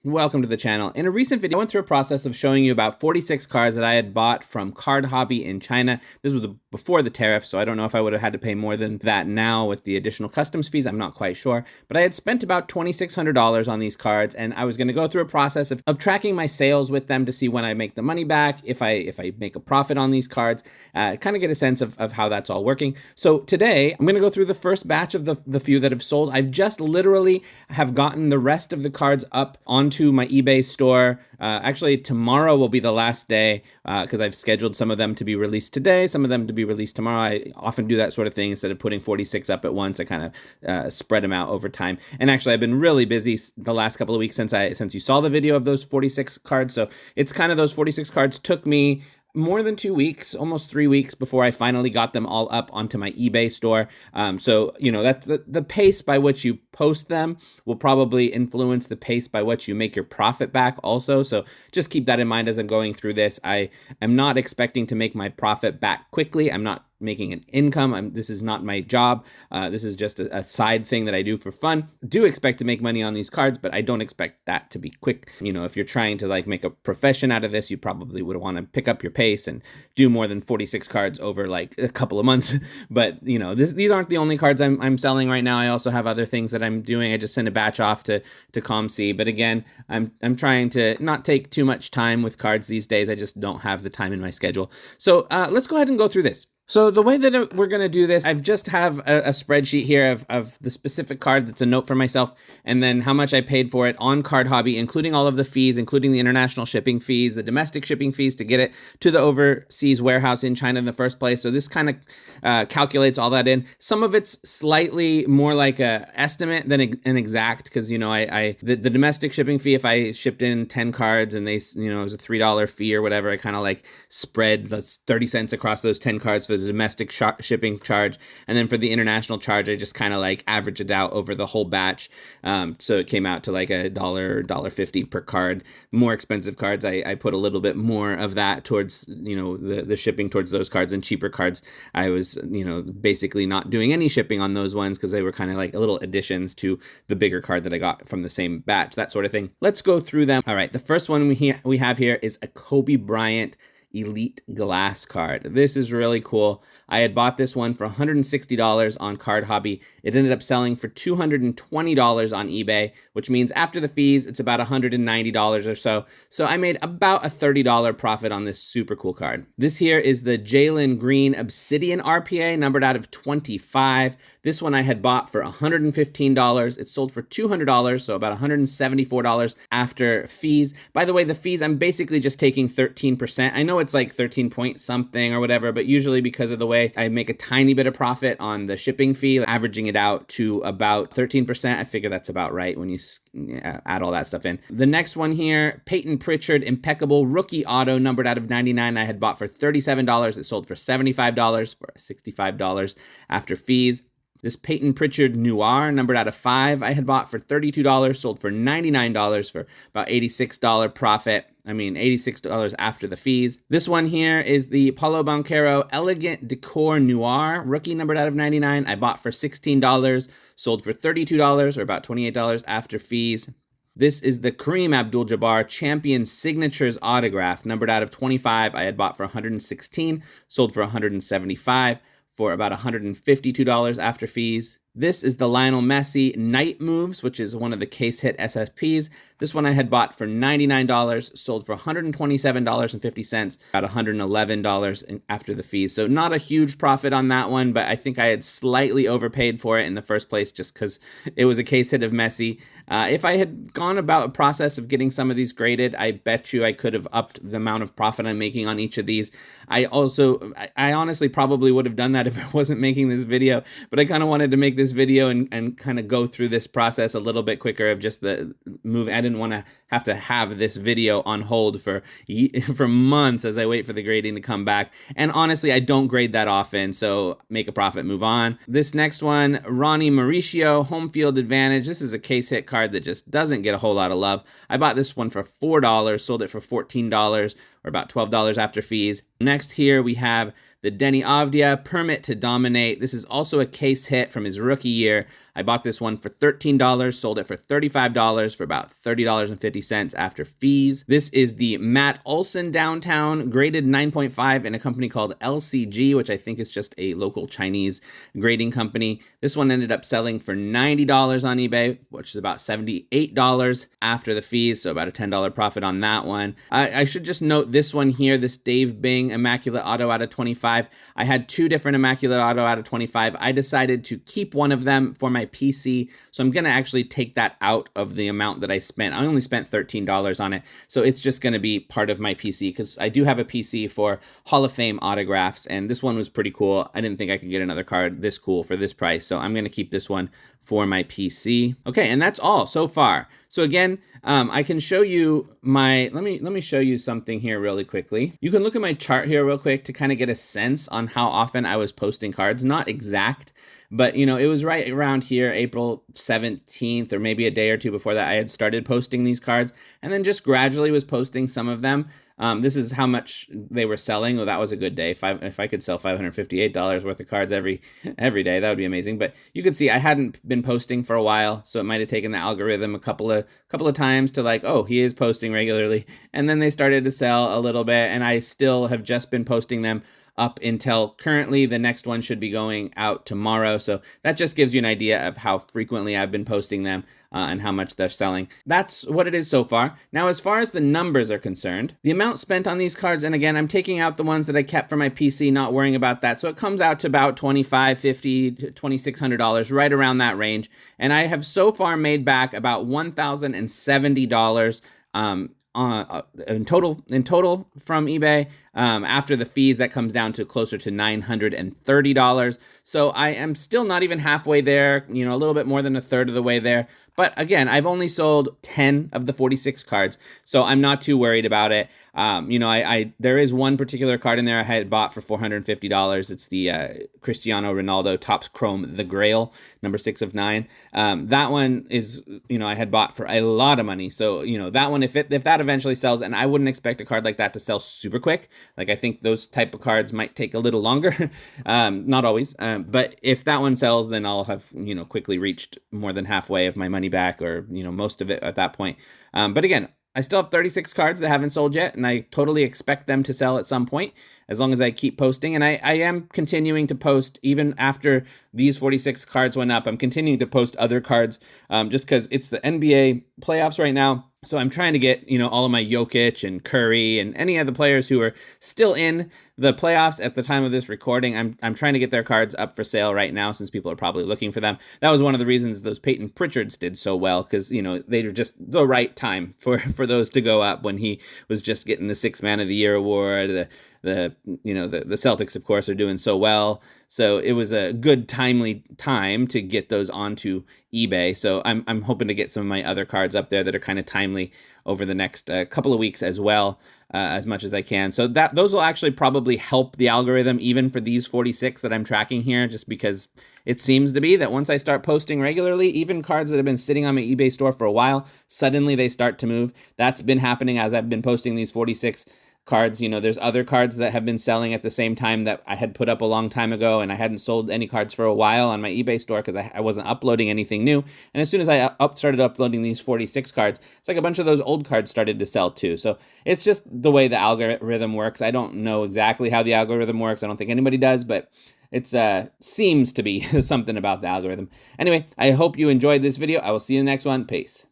Welcome to the channel. In a recent video, I went through a process of showing you about 46 cards that I had bought from CardHobby in China. This was before the tariff, so I don't know if I would have had to pay more than that now with the additional customs fees. I'm not quite sure. But I had spent about $2,600 on these cards, and I was going to go through a process of tracking my sales with them to see when I make the money back, if I make a profit on these cards, kind of get a sense of how that's all working. So today, I'm going to go through the first batch of the few that have sold. I've just literally have gotten the rest of the cards up onto my eBay store. Actually, tomorrow will be the last day because I've scheduled some of them to be released today, some of them to be released tomorrow. I often do that sort of thing. Instead of putting 46 up at once, I kind of spread them out over time. And actually, I've been really busy the last couple of weeks since you saw the video of those 46 cards. So it's kind of those 46 cards took me more than 2 weeks, almost 3 weeks before I finally got them all up onto my eBay store. So, you know, that's the pace by which you post them will probably influence the pace by which you make your profit back also. So just keep that in mind as I'm going through this. I am not expecting to make my profit back quickly. I'm not making an income. This is not my job. This is just a side thing that I do for fun. Do expect to make money on these cards, but I don't expect that to be quick. You know, if you're trying to like make a profession out of this, you probably would want to pick up your pace and do more than 46 cards over like a couple of months. But you know, these aren't the only cards I'm selling right now. I also have other things that I'm doing. I just sent a batch off to ComC. But again, I'm trying to not take too much time with cards these days. I just don't have the time in my schedule. So let's go ahead and go through this. So the way that we're going to do this, I've just have a spreadsheet here of the specific card that's a note for myself, and then how much I paid for it on CardHobby, including all of the fees, including the international shipping fees, the domestic shipping fees to get it to the overseas warehouse in China in the first place. So this kind of calculates all that in. Some of it's slightly more like a estimate than an exact, because, you know, the domestic shipping fee, if I shipped in 10 cards and they, you know, it was a $3 fee or whatever, I kind of like spread the 30 cents across those 10 cards for the domestic shipping charge, and then for the international charge, I just kind of like average it out over the whole batch. So it came out to like $1.50 per card. More expensive cards, I put a little bit more of that towards, you know, the shipping towards those cards, and cheaper cards, I was, you know, basically not doing any shipping on those ones because they were kind of like little additions to the bigger card that I got from the same batch, that sort of thing. Let's go through them. All right, the first one we have here is a Kobe Bryant Elite Glass card. This is really cool. I had bought this one for $160 on CardHobby. It ended up selling for $220 on eBay, which means after the fees, it's about $190 or so. So I made about a $30 profit on this super cool card. This here is the Jalen Green Obsidian RPA, numbered out of 25. This one I had bought for $115. It sold for $200, so about $174 after fees. By the way, the fees, I'm basically just taking 13%. I know it's like 13 point something or whatever, but usually because of the way I make a tiny bit of profit on the shipping fee, averaging it out to about 13%, I figure that's about right when you add all that stuff in. The next one here, Peyton Pritchard Impeccable Rookie Auto, numbered out of 99. I had bought for $37. It sold for $75 for $65 after fees. This Peyton Pritchard Noir, numbered out of 5, I had bought for $32, sold for $99 for about $86 profit. I mean, $86 after the fees. This one here is the Paulo Banchero Elegant Decor Noir, rookie, numbered out of 99. I bought for $16, sold for $32 or about $28 after fees. This is the Kareem Abdul-Jabbar Champion Signatures Autograph, numbered out of 25. I had bought for $116, sold for $175 for about $152 after fees. This is the Lionel Messi Night Moves, which is one of the case hit SSPs. This one I had bought for $99, sold for $127.50, about $111 after the fees. So not a huge profit on that one, but I think I had slightly overpaid for it in the first place just because it was a case hit of Messi. If I had gone about a process of getting some of these graded, I bet you I could have upped the amount of profit I'm making on each of these. I honestly probably would have done that if I wasn't making this video, but I kind of wanted to make this video and kind of go through this process a little bit quicker of just the move. I didn't want to have this video on hold for months as I wait for the grading to come back. And honestly, I don't grade that often, so make a profit, move on. This next one, Ronnie Mauricio Home Field Advantage. This is a case hit card that just doesn't get a whole lot of love. I bought this one for $4, sold it for $14 or about $12 after fees. Next here we have the Denny Avdia Permit to Dominate. This is also a case hit from his rookie year. I bought this one for $13, sold it for $35 for about $30.50 after fees. This is the Matt Olson Downtown, graded 9.5 in a company called LCG, which I think is just a local Chinese grading company. This one ended up selling for $90 on eBay, which is about $78 after the fees, so about a $10 profit on that one. I should just note this one here, this Dave Bing Immaculate Auto out of 25. I had two different Immaculate Auto out of 25. I decided to keep one of them for my PC, so I'm going to actually take that out of the amount that I spent. I only spent $13 on it, so it's just going to be part of my PC, because I do have a PC for Hall of Fame autographs, and this one was pretty cool. I didn't think I could get another card this cool for this price, so I'm going to keep this one for my PC. Okay, and that's all so far. So again, I can show you my, let me show you something here really quickly. You can look at my chart here real quick to kind of get a sense on how often I was posting cards. Not exact, but you know, it was right around here, April 17th, or maybe a day or two before that, I had started posting these cards, and then just gradually was posting some of them. This is how much they were selling. Well, that was a good day. If I could sell $558 worth of cards every day, that would be amazing. But you could see I hadn't been posting for a while, so it might have taken the algorithm a couple of times to like, oh, he is posting regularly, and then they started to sell a little bit, and I still have just been posting them up until currently. The next one should be going out tomorrow. So that just gives you an idea of how frequently I've been posting them and how much they're selling. That's what it is so far. Now, as far as the numbers are concerned, the amount spent on these cards, and again, I'm taking out the ones that I kept for my PC, not worrying about that. So it comes out to about $25, $50, $2,600, right around that range. And I have so far made back about $1,070 in total from eBay. After the fees, that comes down to closer to $930. So I am still not even halfway there, you know, a little bit more than a third of the way there. But again, I've only sold 10 of the 46 cards, so I'm not too worried about it. You know, there is one particular card in there I had bought for $450. It's the Cristiano Ronaldo Topps Chrome The Grail, number 6 of 9. That one is, you know, I had bought for a lot of money. So, you know, that one, if that eventually sells, and I wouldn't expect a card like that to sell super quick. Like, I think those type of cards might take a little longer. Not always. But if that one sells, then I'll have, you know, quickly reached more than halfway of my money back, or, you know, most of it at that point. But again, I still have 36 cards that haven't sold yet, and I totally expect them to sell at some point, as long as I keep posting. And I am continuing to post even after these 46 cards went up. I'm continuing to post other cards just because it's the NBA playoffs right now. So I'm trying to get, you know, all of my Jokic and Curry and any of the players who are still in the playoffs at the time of this recording. I'm trying to get their cards up for sale right now, since people are probably looking for them. That was one of the reasons those Peyton Pritchards did so well, because, you know, they were just the right time for those to go up when he was just getting the 6th Man of the Year award. The Celtics, of course, are doing so well. So it was a good, timely time to get those onto eBay. So I'm hoping to get some of my other cards up there that are kind of timely over the next couple of weeks as well, as much as I can. So those will actually probably help the algorithm even for these 46 that I'm tracking here, just because it seems to be that once I start posting regularly, even cards that have been sitting on my eBay store for a while, suddenly they start to move. That's been happening as I've been posting these 46 cards. You know, there's other cards that have been selling at the same time that I had put up a long time ago, and I hadn't sold any cards for a while on my eBay store because I wasn't uploading anything new. And as soon as I started uploading these 46 cards, it's like a bunch of those old cards started to sell too. So it's just the way the algorithm works. I don't know exactly how the algorithm works. I don't think anybody does, but it seems to be something about the algorithm. Anyway, I hope you enjoyed this video. I will see you in the next one. Peace.